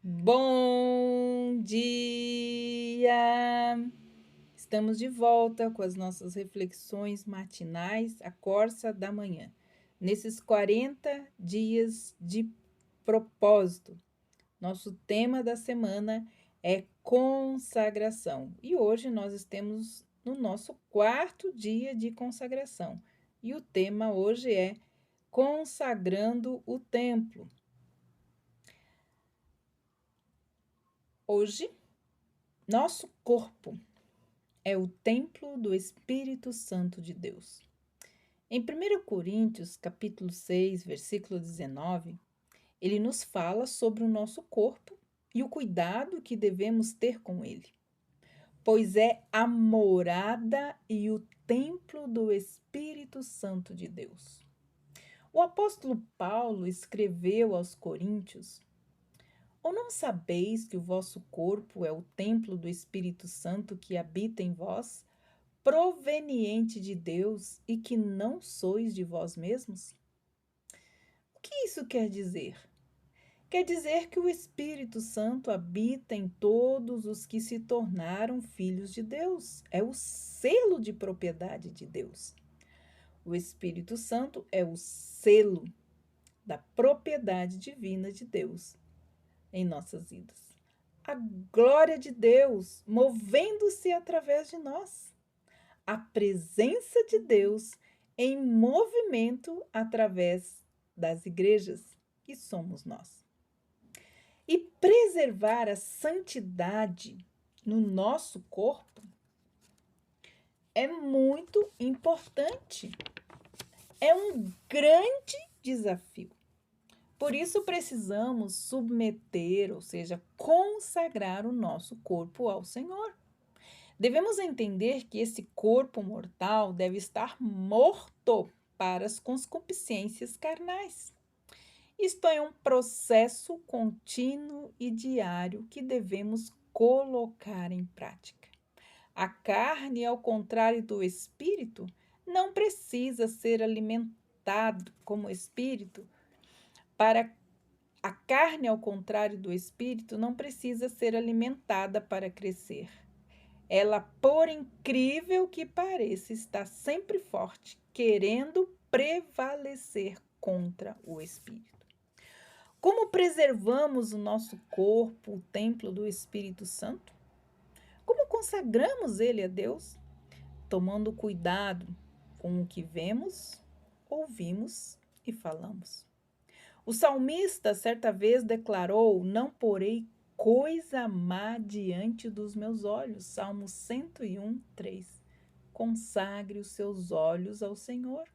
Bom dia! Estamos de volta com as nossas reflexões matinais, a Corsa da Manhã. Nesses 40 dias de propósito, nosso tema da semana é consagração. E hoje nós estamos no nosso quarto dia de consagração. E o tema hoje é consagrando o templo. Hoje, nosso corpo é o templo do Espírito Santo de Deus. Em 1 Coríntios, capítulo 6, versículo 19, ele nos fala sobre o nosso corpo e o cuidado que devemos ter com ele, pois é a morada e o templo do Espírito Santo de Deus. O apóstolo Paulo escreveu aos Coríntios: Ou não sabeis que o vosso corpo é o templo do Espírito Santo que habita em vós, proveniente de Deus, e que não sois de vós mesmos? O que isso quer dizer? Quer dizer que o Espírito Santo habita em todos os que se tornaram filhos de Deus. É o selo de propriedade de Deus. O Espírito Santo é o selo da propriedade divina de Deus em nossas vidas. A glória de Deus movendo-se através de nós. A presença de Deus em movimento através das igrejas, que somos nós. E preservar a santidade no nosso corpo é muito importante. É um grande desafio. Por isso precisamos submeter, ou seja, consagrar o nosso corpo ao Senhor. Devemos entender que esse corpo mortal deve estar morto para as concupiscências carnais. Isto é um processo contínuo e diário que devemos colocar em prática. A carne, ao contrário do espírito, não precisa ser alimentado como espírito. A carne, ao contrário do espírito, não precisa ser alimentada para crescer. Ela, por incrível que pareça, está sempre forte, querendo prevalecer contra o espírito. Como preservamos o nosso corpo, o templo do Espírito Santo? Como consagramos ele a Deus? Tomando cuidado com o que vemos, ouvimos e falamos. O salmista certa vez declarou: Não porei coisa má diante dos meus olhos. Salmo 101, 3. Consagre os seus olhos ao Senhor.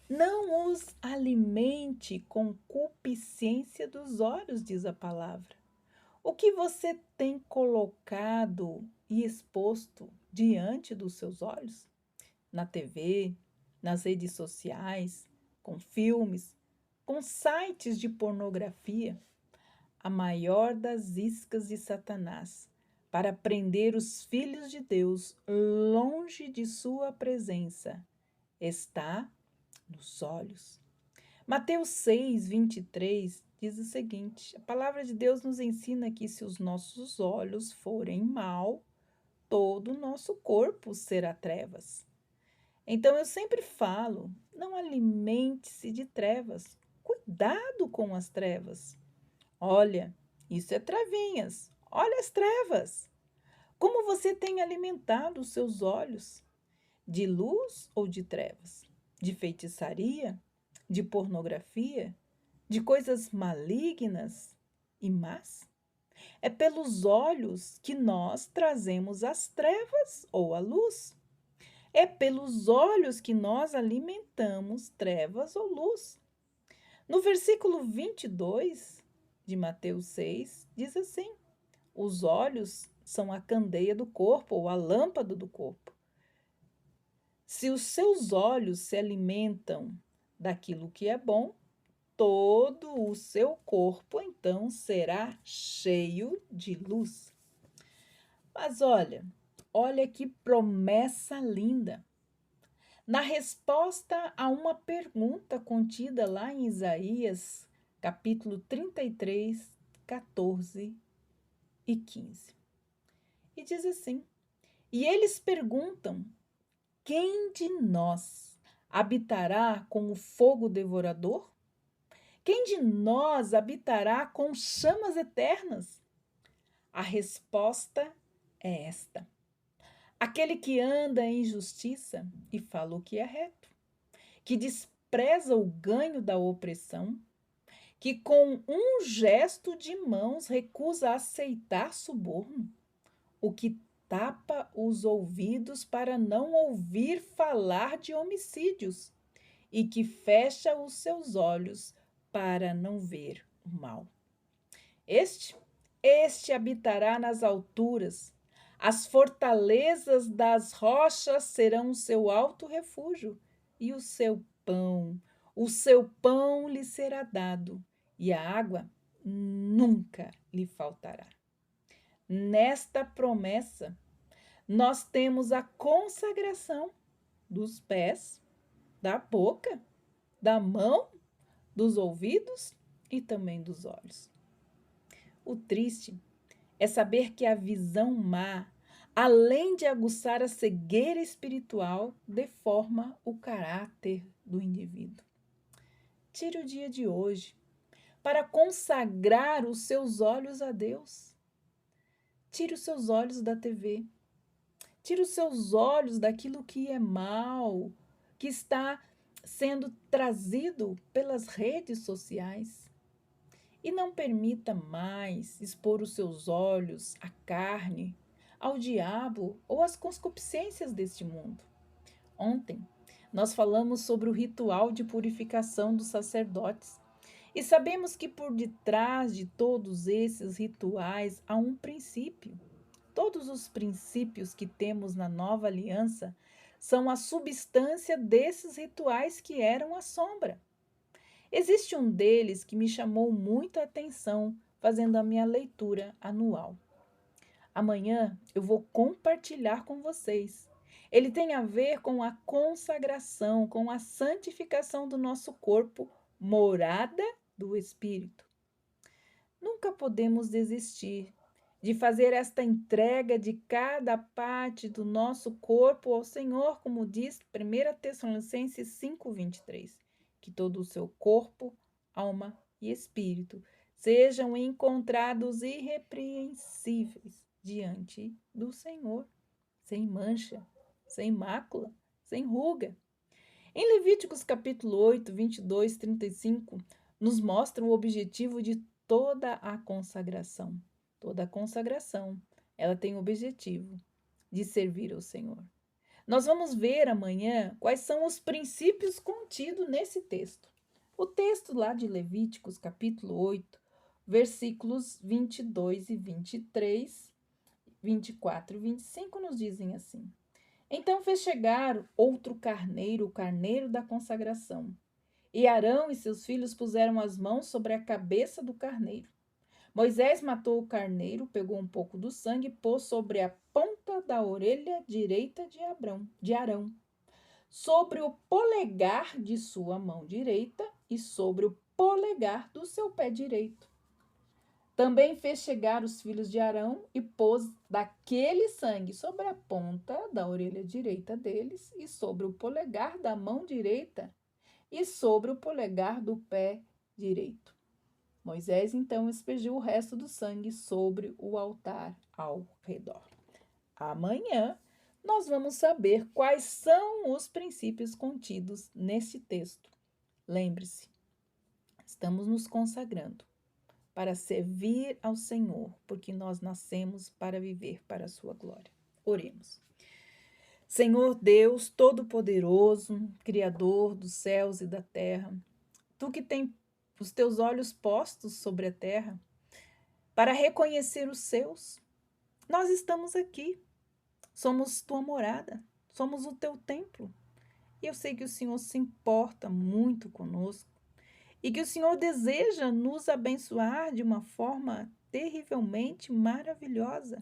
Não os alimente com concupiscência dos olhos, diz a palavra. O que você tem colocado e exposto diante dos seus olhos? Na TV, nas redes sociais, com filmes, com sites de pornografia? A maior das iscas de Satanás para prender os filhos de Deus longe de sua presença está nos olhos. Mateus 6, 23 diz o seguinte: a palavra de Deus nos ensina que se os nossos olhos forem mal, todo o nosso corpo será trevas. Então eu sempre falo: não alimente-se de trevas, cuidado com as trevas. Olha, isso é trevinhas, olha as trevas. Como você tem alimentado os seus olhos? De luz ou de trevas? De feitiçaria? De pornografia? De coisas malignas e más? É pelos olhos que nós trazemos as trevas ou a luz. É pelos olhos que nós alimentamos trevas ou luz. No versículo 22 de Mateus 6, diz assim: os olhos são a candeia do corpo ou a lâmpada do corpo. Se os seus olhos se alimentam daquilo que é bom, todo o seu corpo então será cheio de luz. Mas olha que promessa linda. Na resposta a uma pergunta contida lá em Isaías, capítulo 33, 14 e 15. E diz assim: E eles perguntam: quem de nós habitará com o fogo devorador? Quem de nós habitará com chamas eternas? A resposta é esta: aquele que anda em justiça e fala o que é reto, que despreza o ganho da opressão, que com um gesto de mãos recusa aceitar suborno, o que tapa os ouvidos para não ouvir falar de homicídios e que fecha os seus olhos para não ver o mal. Este habitará nas alturas, as fortalezas das rochas serão o seu alto refúgio, e o seu pão lhe será dado, e a água nunca lhe faltará. Nesta promessa, nós temos a consagração dos pés, da boca, da mão, dos ouvidos e também dos olhos. O triste é saber que a visão má, além de aguçar a cegueira espiritual, deforma o caráter do indivíduo. Tire o dia de hoje para consagrar os seus olhos a Deus. Tire os seus olhos da TV. Tire os seus olhos daquilo que é mal, que está sendo trazido pelas redes sociais. E não permita mais expor os seus olhos à carne, ao diabo ou às concupiscências deste mundo. Ontem, nós falamos sobre o ritual de purificação dos sacerdotes e sabemos que por detrás de todos esses rituais há um princípio. Todos os princípios que temos na nova aliança são a substância desses rituais que eram a sombra. Existe um deles que me chamou muito a atenção fazendo a minha leitura anual. Amanhã eu vou compartilhar com vocês. Ele tem a ver com a consagração, com a santificação do nosso corpo, morada do Espírito. Nunca podemos desistir de fazer esta entrega de cada parte do nosso corpo ao Senhor, como diz 1 Tessalonicenses 5:23, que todo o seu corpo, alma e espírito sejam encontrados irrepreensíveis diante do Senhor, sem mancha, sem mácula, sem ruga. Em Levíticos capítulo 8, 22, 35, nos mostra o objetivo de toda a consagração. Toda a consagração, ela tem o objetivo de servir ao Senhor. Nós vamos ver amanhã quais são os princípios contidos nesse texto. O texto lá de Levíticos, capítulo 8, versículos 22 e 23, 24 e 25 nos dizem assim: Então fez chegar outro carneiro, o carneiro da consagração. E Arão e seus filhos puseram as mãos sobre a cabeça do carneiro. Moisés matou o carneiro, pegou um pouco do sangue e pôs sobre a ponta da orelha direita de Arão, sobre o polegar de sua mão direita e sobre o polegar do seu pé direito. Também fez chegar os filhos de Arão e pôs daquele sangue sobre a ponta da orelha direita deles e sobre o polegar da mão direita e sobre o polegar do pé direito. Moisés, então, aspergiu o resto do sangue sobre o altar ao redor. Amanhã, nós vamos saber quais são os princípios contidos nesse texto. Lembre-se, estamos nos consagrando para servir ao Senhor, porque nós nascemos para viver para a sua glória. Oremos. Senhor Deus Todo-Poderoso, Criador dos céus e da terra, Tu que tem os teus olhos postos sobre a terra, para reconhecer os seus. Nós estamos aqui, somos tua morada, somos o teu templo. E eu sei que o Senhor se importa muito conosco e que o Senhor deseja nos abençoar de uma forma terrivelmente maravilhosa.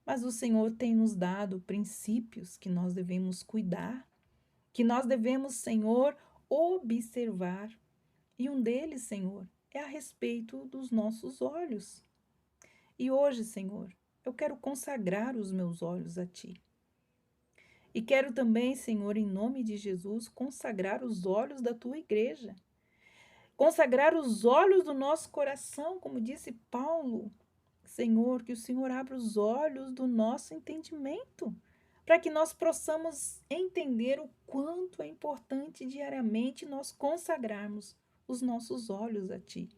Mas o Senhor tem nos dado princípios que nós devemos cuidar, que nós devemos, Senhor, observar. E um deles, Senhor, é a respeito dos nossos olhos. E hoje, Senhor, eu quero consagrar os meus olhos a Ti. E quero também, Senhor, em nome de Jesus, consagrar os olhos da Tua igreja. Consagrar os olhos do nosso coração, como disse Paulo. Senhor, que o Senhor abra os olhos do nosso entendimento, para que nós possamos entender o quanto é importante diariamente nós consagrarmos os nossos olhos a Ti.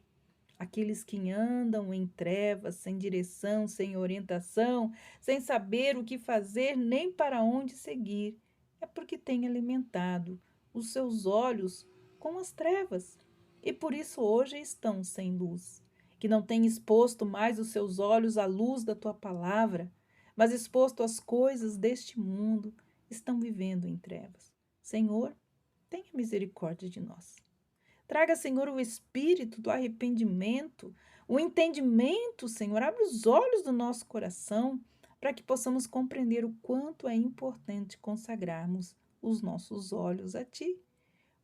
Aqueles que andam em trevas, sem direção, sem orientação, sem saber o que fazer nem para onde seguir, é porque têm alimentado os seus olhos com as trevas e por isso hoje estão sem luz. Que não têm exposto mais os seus olhos à luz da tua palavra, mas exposto às coisas deste mundo, estão vivendo em trevas. Senhor, tenha misericórdia de nós. Traga, Senhor, o espírito do arrependimento, o entendimento, Senhor. Abre os olhos do nosso coração para que possamos compreender o quanto é importante consagrarmos os nossos olhos a Ti,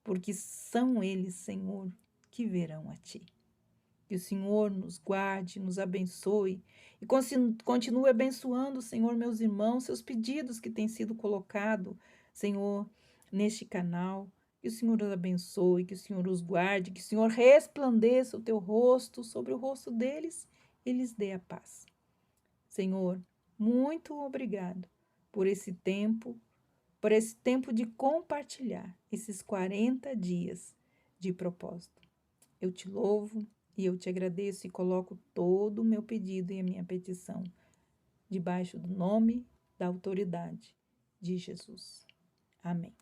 porque são eles, Senhor, que verão a Ti. Que o Senhor nos guarde, nos abençoe e continue abençoando, Senhor, meus irmãos, seus pedidos que têm sido colocados, Senhor, neste canal. Que o Senhor os abençoe, que o Senhor os guarde, que o Senhor resplandeça o teu rosto sobre o rosto deles e lhes dê a paz. Senhor, muito obrigado por esse tempo de compartilhar esses 40 dias de propósito. Eu te louvo e eu te agradeço e coloco todo o meu pedido e a minha petição debaixo do nome da autoridade de Jesus. Amém.